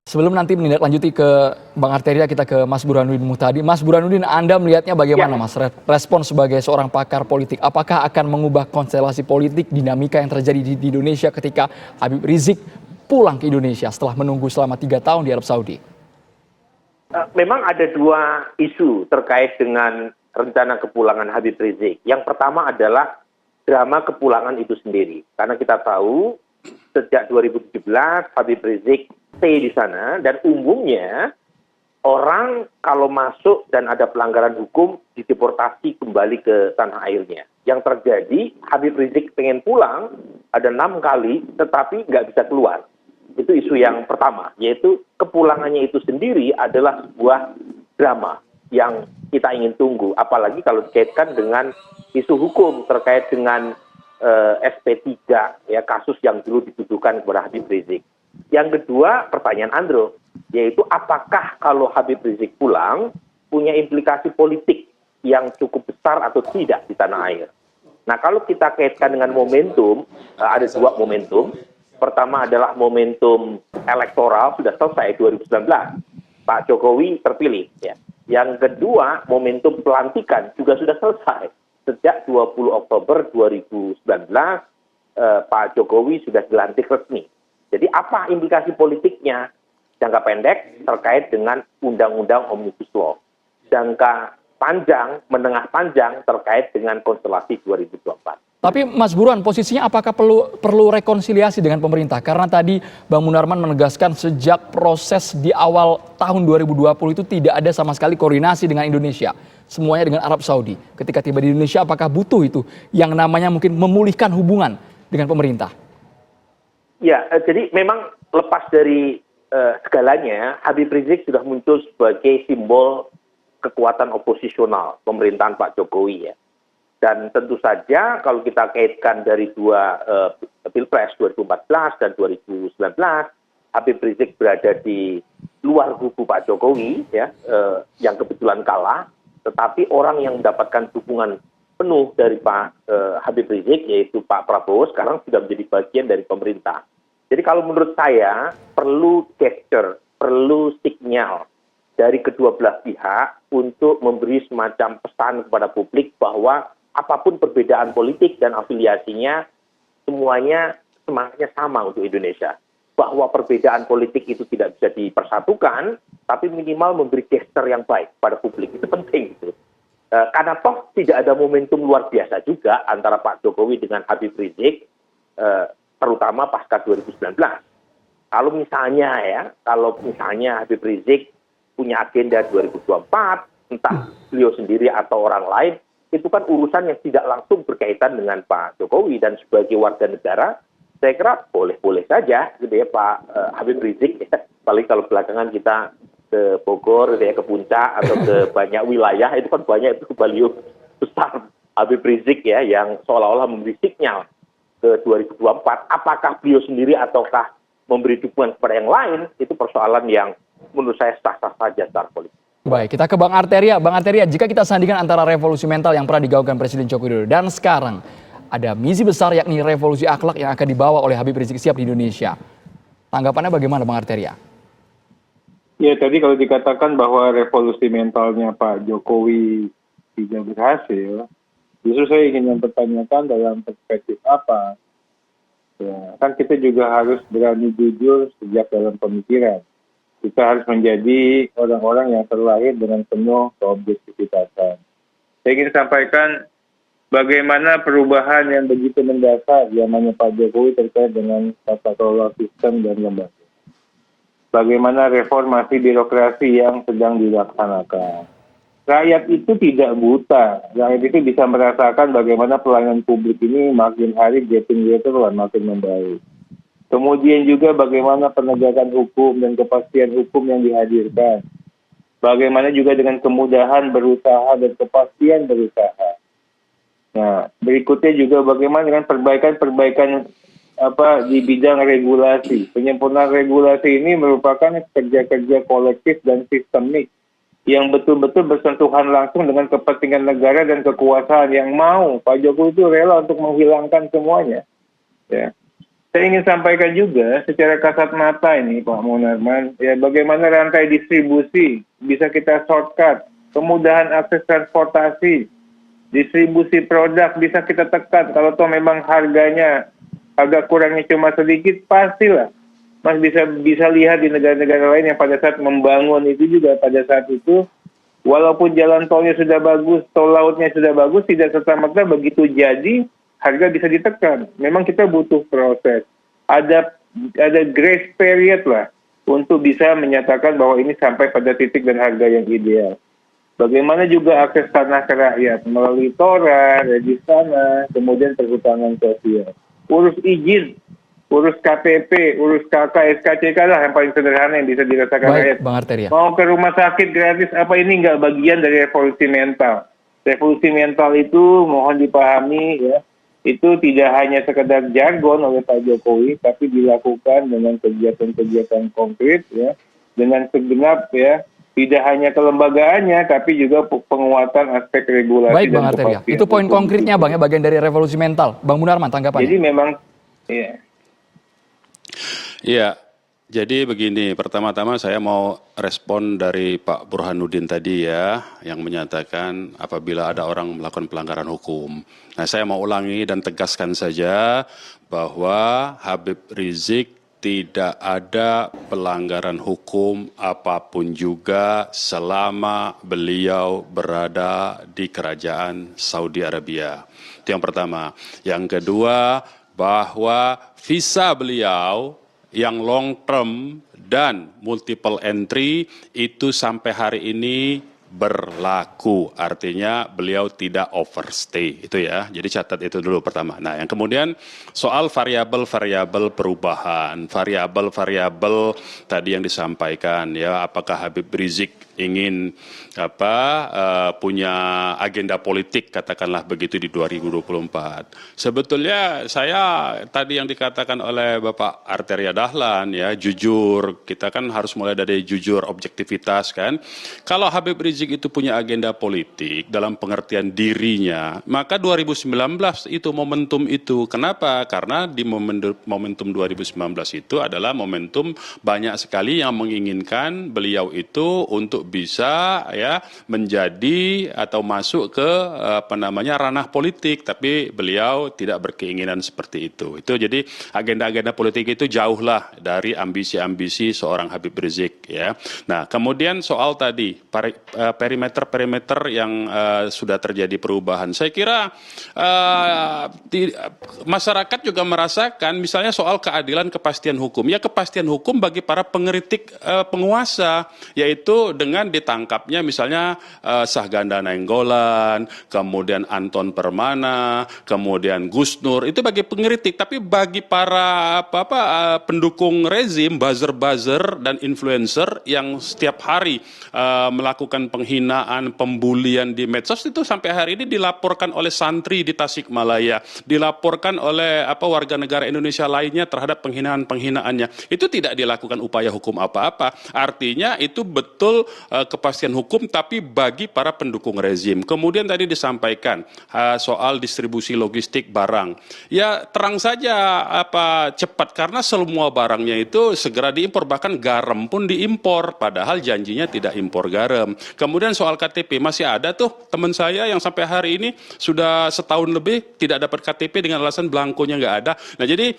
Sebelum nanti menindaklanjuti ke Bang Arteria, kita ke Mas Burhanuddin Muhtadi. Mas Burhanuddin, Anda melihatnya bagaimana, Ya, Mas? Respon sebagai seorang pakar politik, apakah akan mengubah konstelasi politik, dinamika yang terjadi di Indonesia ketika Habib Rizik pulang ke Indonesia setelah menunggu selama 3 tahun di Arab Saudi? memang ada dua isu terkait dengan rencana kepulangan Habib Rizik. Yang pertama adalah drama kepulangan itu sendiri. Karena kita tahu sejak 2017 Habib Rizik stay di sana dan umumnya orang kalau masuk dan ada pelanggaran hukum dideportasi kembali ke tanah airnya. Yang terjadi Habib Rizik pengen pulang ada 6 kali tetapi nggak bisa keluar. Itu isu yang pertama, yaitu kepulangannya itu sendiri adalah sebuah drama yang kita ingin tunggu. Apalagi kalau dikaitkan dengan isu hukum terkait dengan SP3, ya, kasus yang dulu dituduhkan kepada Habib Rizik. Yang kedua, pertanyaan Andro, yaitu apakah kalau Habib Rizik pulang punya implikasi politik yang cukup besar atau tidak di tanah air. Nah, kalau kita kaitkan dengan momentum, ada dua momentum. Pertama adalah momentum elektoral sudah selesai 2019. Pak Jokowi terpilih. Ya. Yang kedua, momentum pelantikan juga sudah selesai. Sejak 20 Oktober 2019, Pak Jokowi sudah dilantik resmi. Jadi apa implikasi politiknya? Jangka pendek terkait dengan Undang-Undang Omnibus Law. Jangka panjang, menengah panjang terkait dengan konstelasi 2024. Tapi Mas Burhan, posisinya apakah perlu rekonsiliasi dengan pemerintah? Karena tadi Bang Munarman menegaskan sejak proses di awal tahun 2020 itu tidak ada sama sekali koordinasi dengan Indonesia. Semuanya dengan Arab Saudi. Ketika tiba di Indonesia, apakah butuh itu yang namanya mungkin memulihkan hubungan dengan pemerintah? Ya, jadi memang lepas dari segalanya, Habib Rizik sudah muncul sebagai simbol kekuatan oposisional pemerintahan Pak Jokowi, ya. Dan tentu saja kalau kita kaitkan dari dua Pilpres 2014 dan 2019, Habib Rizik berada di luar kubu Pak Jokowi, ya, yang kebetulan kalah, tetapi orang yang mendapatkan dukungan penuh dari Pak Habib Rizik, yaitu Pak Prabowo, sekarang sudah menjadi bagian dari pemerintah. Jadi kalau menurut saya perlu gesture, perlu sinyal dari kedua belah pihak untuk memberi semacam pesan kepada publik bahwa apapun perbedaan politik dan afiliasinya, semuanya semangatnya sama untuk Indonesia. Bahwa perbedaan politik itu tidak bisa dipersatukan, tapi minimal memberi gesture yang baik pada publik. Itu penting. Gitu. Karena toh tidak ada momentum luar biasa juga antara Pak Jokowi dengan Habib Rizik, terutama pasca 2019. Kalau misalnya Habib Rizik punya agenda 2024, entah beliau sendiri atau orang lain, itu kan urusan yang tidak langsung berkaitan dengan Pak Jokowi, dan sebagai warga negara, saya kira boleh-boleh saja, gitu ya, Pak Habib Rizik, ya. Paling kalau belakangan kita ke Bogor, gitu ya, ke Puncak atau ke banyak wilayah, itu kan banyak itu baliho besar Habib Rizik, ya, yang seolah-olah memberi sinyal ke 2024. Apakah beliau sendiri ataukah memberi dukungan kepada yang lain, itu persoalan yang menurut saya sah-sah saja secara politik. Baik, kita ke Bang Arteria. Bang Arteria, jika kita sandingkan antara revolusi mental yang pernah digaungkan Presiden Joko Widodo dan sekarang ada misi besar yakni revolusi akhlak yang akan dibawa oleh Habib Rizik Sihab di Indonesia. Tanggapannya bagaimana, Bang Arteria? Ya, tadi kalau dikatakan bahwa revolusi mentalnya Pak Jokowi tidak berhasil, justru saya ingin mempertanyakan dalam perspektif apa. Ya, kan kita juga harus berani jujur sejak dalam pemikiran. Kita harus menjadi orang-orang yang terlahir dengan penuh keobjektivitasan. Saya ingin sampaikan bagaimana perubahan yang begitu mendasar yang namanya Pak Jokowi terkait dengan tata kelola sistem dan lembaga. Bagaimana reformasi birokrasi yang sedang dilaksanakan. Rakyat itu tidak buta. Rakyat itu bisa merasakan bagaimana pelayanan publik ini makin hari getting better dan makin membaik. Kemudian juga bagaimana penegakan hukum dan kepastian hukum yang dihadirkan. Bagaimana juga dengan kemudahan berusaha dan kepastian berusaha. Nah, berikutnya juga bagaimana dengan perbaikan-perbaikan di bidang regulasi. Penyempurnaan regulasi ini merupakan kerja-kerja kolektif dan sistemik yang betul-betul bersentuhan langsung dengan kepentingan negara dan kekuasaan yang mau. Pak Jokowi itu rela untuk menghilangkan semuanya. Ya. Saya ingin sampaikan juga secara kasat mata ini Pak Munarman, ya bagaimana rantai distribusi bisa kita shortcut, kemudahan akses transportasi, distribusi produk bisa kita tekan. Kalau toh memang harga kurangnya cuma sedikit, pastilah Mas bisa lihat di negara-negara lain yang pada saat membangun itu juga pada saat itu, walaupun jalan tolnya sudah bagus, tol lautnya sudah bagus, tidak serta-merta begitu jadi harga bisa ditekan. Memang kita butuh proses. Ada grace period lah untuk bisa menyatakan bahwa ini sampai pada titik dan harga yang ideal. Bagaimana juga akses tanah ke rakyat melalui TORA, regis tanah, kemudian perhutanan sosial. Urus izin, urus KTP, urus KK, SKCK lah yang paling sederhana yang bisa dirasakan rakyat. Bang Arteria. Mau ke rumah sakit gratis, apa ini nggak bagian dari revolusi mental? Revolusi mental itu mohon dipahami ya, itu tidak hanya sekedar jargon oleh Pak Jokowi, tapi dilakukan dengan kegiatan-kegiatan konkret ya, dengan segenap ya, tidak hanya kelembagaannya, tapi juga penguatan aspek regulasi. Baik Bang Arteria, itu poin konkretnya Bang ya, bagian dari revolusi mental. Bang Munarman, tanggapannya? Jadi memang, ya. Iya, jadi begini, pertama-tama saya mau respon dari Pak Burhanuddin tadi ya, yang menyatakan apabila ada orang melakukan pelanggaran hukum. Nah, saya mau ulangi dan tegaskan saja bahwa Habib Rizik tidak ada pelanggaran hukum apapun juga selama beliau berada di kerajaan Saudi Arabia. Itu yang pertama. Yang kedua, bahwa visa beliau yang long term dan multiple entry itu sampai hari ini berlaku, artinya beliau tidak overstay, itu ya. Jadi catat itu dulu pertama. Nah, yang kemudian soal variabel-variabel perubahan, variabel-variabel tadi yang disampaikan ya, apakah Habib Rizik ingin punya agenda politik katakanlah begitu di 2024. Sebetulnya saya tadi yang dikatakan oleh Bapak Arteria Dahlan ya, jujur, kita kan harus mulai dari jujur, objektivitas kan. Kalau Habib Rizik itu punya agenda politik dalam pengertian dirinya, maka 2019 itu momentum itu. Kenapa? Karena di momentum 2019 itu adalah momentum banyak sekali yang menginginkan beliau itu untuk bisa ya menjadi atau masuk ke ranah politik, tapi beliau tidak berkeinginan seperti itu. Itu jadi agenda-agenda politik itu jauhlah dari ambisi-ambisi seorang Habib Rizik ya. Nah, kemudian soal tadi perimeter yang sudah terjadi perubahan. Saya kira masyarakat juga merasakan misalnya soal keadilan, kepastian hukum. Ya, kepastian hukum bagi para pengkritik penguasa, yaitu dengan ditangkapnya misalnya Sahganda Nainggolan, kemudian Anton Permana, kemudian Gus Nur, itu bagi pengkritik. Tapi bagi para pendukung rezim, buzzer-buzzer dan influencer yang setiap hari melakukan penghinaan, pembulian di medsos, itu sampai hari ini dilaporkan oleh santri di Tasikmalaya, dilaporkan oleh warga negara Indonesia lainnya terhadap penghinaan-penghinaannya. Itu tidak dilakukan upaya hukum apa-apa. Artinya itu betul kepastian hukum, tapi bagi para pendukung rezim. Kemudian tadi disampaikan soal distribusi logistik barang. Ya terang saja cepat, karena semua barangnya itu segera diimpor, bahkan garam pun diimpor, padahal janjinya tidak impor garam. Kemudian soal KTP, masih ada tuh teman saya yang sampai hari ini sudah setahun lebih tidak dapat KTP dengan alasan belangkonya nggak ada. Nah, jadi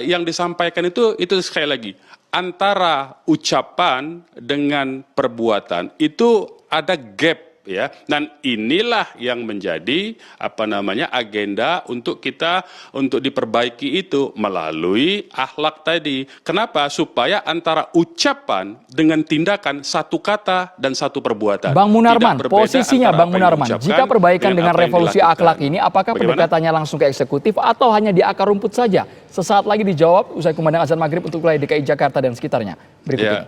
yang disampaikan itu sekali lagi, antara ucapan dengan perbuatan itu ada gap ya, dan inilah yang menjadi agenda untuk kita untuk diperbaiki itu melalui akhlak tadi. Kenapa? Supaya antara ucapan dengan tindakan satu kata dan satu perbuatan. Bang Munarman, posisinya Bang Munarman, jika perbaikan dengan revolusi akhlak ini, apakah pendekatannya langsung ke eksekutif atau hanya di akar rumput saja? Sesaat lagi dijawab usai kumandang azan maghrib untuk wilayah DKI Jakarta dan sekitarnya. Berikut ini.